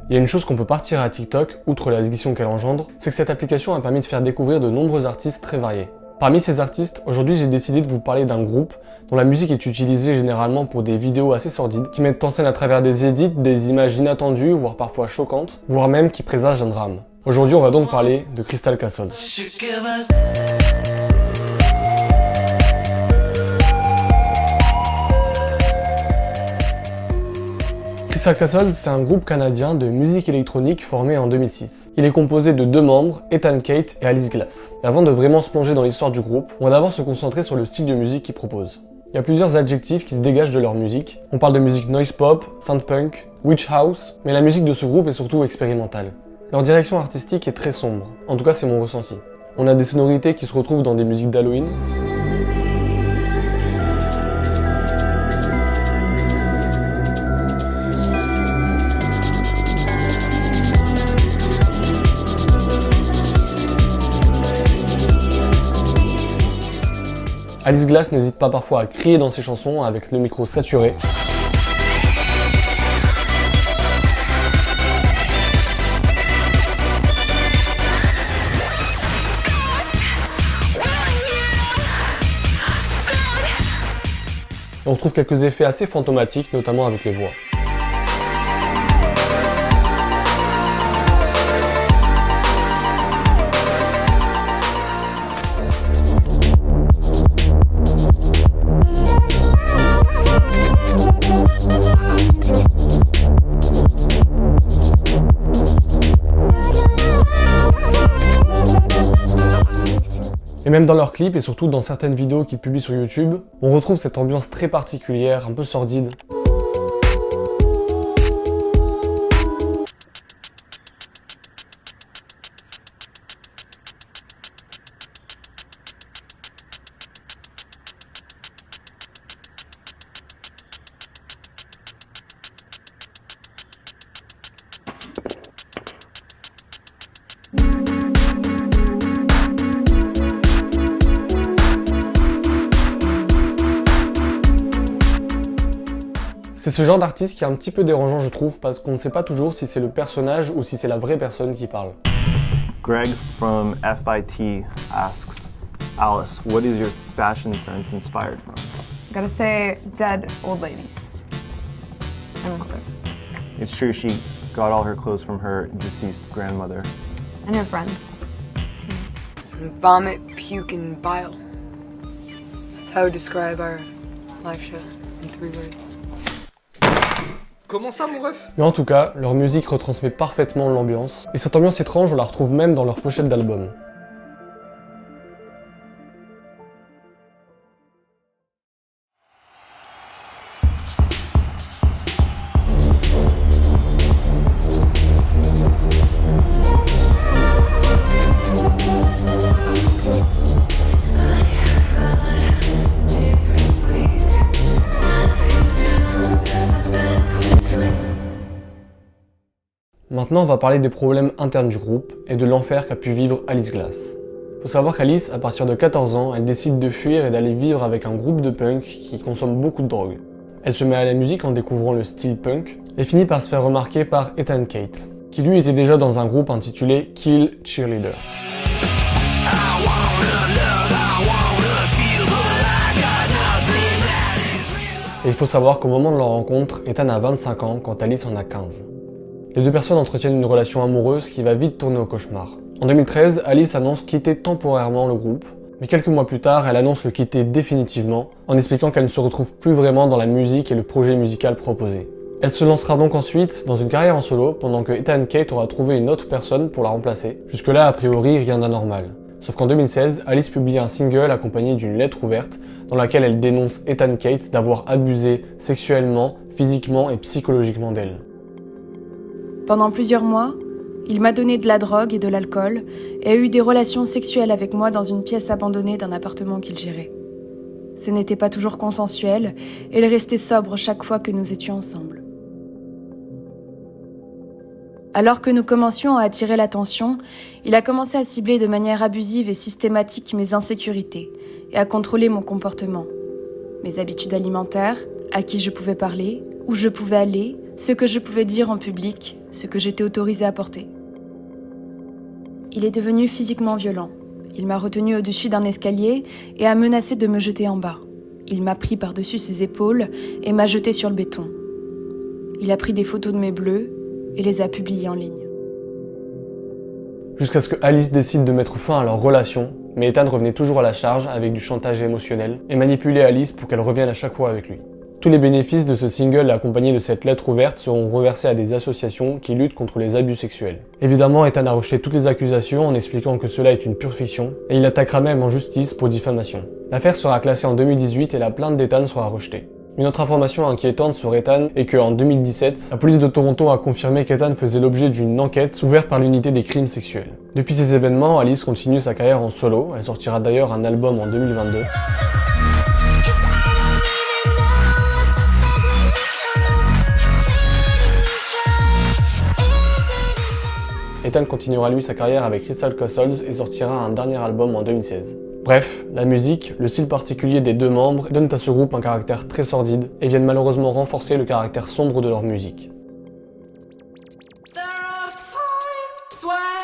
Il y a une chose qu'on peut pas retirer à TikTok, outre l'addiction qu'elle engendre, c'est que cette application a permis de faire découvrir de nombreux artistes très variés. Parmi ces artistes, aujourd'hui j'ai décidé de vous parler d'un groupe dont la musique est utilisée généralement pour des vidéos assez sordides, qui mettent en scène à travers des edits, des images inattendues, voire parfois choquantes, voire même qui présagent un drame. Aujourd'hui on va donc parler de Crystal Castles. Crystal Castles, c'est un groupe canadien de musique électronique formé en 2006. Il est composé de 2 membres, Ethan Kate et Alice Glass. Et avant de vraiment se plonger dans l'histoire du groupe, on va d'abord se concentrer sur le style de musique qu'ils proposent. Il y a plusieurs adjectifs qui se dégagent de leur musique. On parle de musique noise pop, synth-punk, witch house, mais la musique de ce groupe est surtout expérimentale. Leur direction artistique est très sombre, en tout cas c'est mon ressenti. On a des sonorités qui se retrouvent dans des musiques d'Halloween, Alice Glass n'hésite pas parfois à crier dans ses chansons avec le micro saturé. Et on trouve quelques effets assez fantomatiques, notamment avec les voix. Et même dans leurs clips et surtout dans certaines vidéos qu'ils publient sur YouTube, on retrouve cette ambiance très particulière, un peu sordide. C'est ce genre d'artiste qui est un petit peu dérangeant je trouve parce qu'on ne sait pas toujours si c'est le personnage ou si c'est la vraie personne qui parle. Greg from FIT asks, Alice, what is your fashion sense inspired from? Gotta say, dead old ladies. And mother. It's true she got all her clothes from her deceased grandmother. And her friends. Vomit, puke, and bile. That's how I would describe our live show in 3 words. Comment ça, mon ref? Mais en tout cas, leur musique retransmet parfaitement l'ambiance, et cette ambiance étrange, on la retrouve même dans leur pochette d'album. Maintenant, on va parler des problèmes internes du groupe et de l'enfer qu'a pu vivre Alice Glass. Faut savoir qu'Alice, à partir de 14 ans, elle décide de fuir et d'aller vivre avec un groupe de punk qui consomme beaucoup de drogue. Elle se met à la musique en découvrant le style punk et finit par se faire remarquer par Ethan Kate, qui lui était déjà dans un groupe intitulé Kill Cheerleader. Et il faut savoir qu'au moment de leur rencontre, Ethan a 25 ans quand Alice en a 15. Les deux personnes entretiennent une relation amoureuse qui va vite tourner au cauchemar. En 2013, Alice annonce quitter temporairement le groupe, mais quelques mois plus tard, elle annonce le quitter définitivement, en expliquant qu'elle ne se retrouve plus vraiment dans la musique et le projet musical proposé. Elle se lancera donc ensuite dans une carrière en solo, pendant que Ethan Kate aura trouvé une autre personne pour la remplacer. Jusque-là, a priori, rien d'anormal. Sauf qu'en 2016, Alice publie un single accompagné d'une lettre ouverte, dans laquelle elle dénonce Ethan Kate d'avoir abusé sexuellement, physiquement et psychologiquement d'elle. Pendant plusieurs mois, il m'a donné de la drogue et de l'alcool et a eu des relations sexuelles avec moi dans une pièce abandonnée d'un appartement qu'il gérait. Ce n'était pas toujours consensuel et il restait sobre chaque fois que nous étions ensemble. Alors que nous commencions à attirer l'attention, il a commencé à cibler de manière abusive et systématique mes insécurités et à contrôler mon comportement, mes habitudes alimentaires, à qui je pouvais parler, où je pouvais aller, ce que je pouvais dire en public, ce que j'étais autorisée à porter. Il est devenu physiquement violent. Il m'a retenue au-dessus d'un escalier et a menacé de me jeter en bas. Il m'a pris par-dessus ses épaules et m'a jeté sur le béton. Il a pris des photos de mes bleus et les a publiées en ligne. Jusqu'à ce que Alice décide de mettre fin à leur relation, mais Ethan revenait toujours à la charge avec du chantage émotionnel et manipulait Alice pour qu'elle revienne à chaque fois avec lui. Tous les bénéfices de ce single accompagné de cette lettre ouverte seront reversés à des associations qui luttent contre les abus sexuels. Évidemment, Ethan a rejeté toutes les accusations en expliquant que cela est une pure fiction, et il attaquera même en justice pour diffamation. L'affaire sera classée en 2018 et la plainte d'Ethan sera rejetée. Une autre information inquiétante sur Ethan est qu'en 2017, la police de Toronto a confirmé qu'Ethan faisait l'objet d'une enquête ouverte par l'unité des crimes sexuels. Depuis ces événements, Alice continue sa carrière en solo, elle sortira d'ailleurs un album en 2022. Ethan continuera lui sa carrière avec Crystal Castles et sortira un dernier album en 2016. Bref, la musique, le style particulier des deux membres donnent à ce groupe un caractère très sordide et viennent malheureusement renforcer le caractère sombre de leur musique. There are times when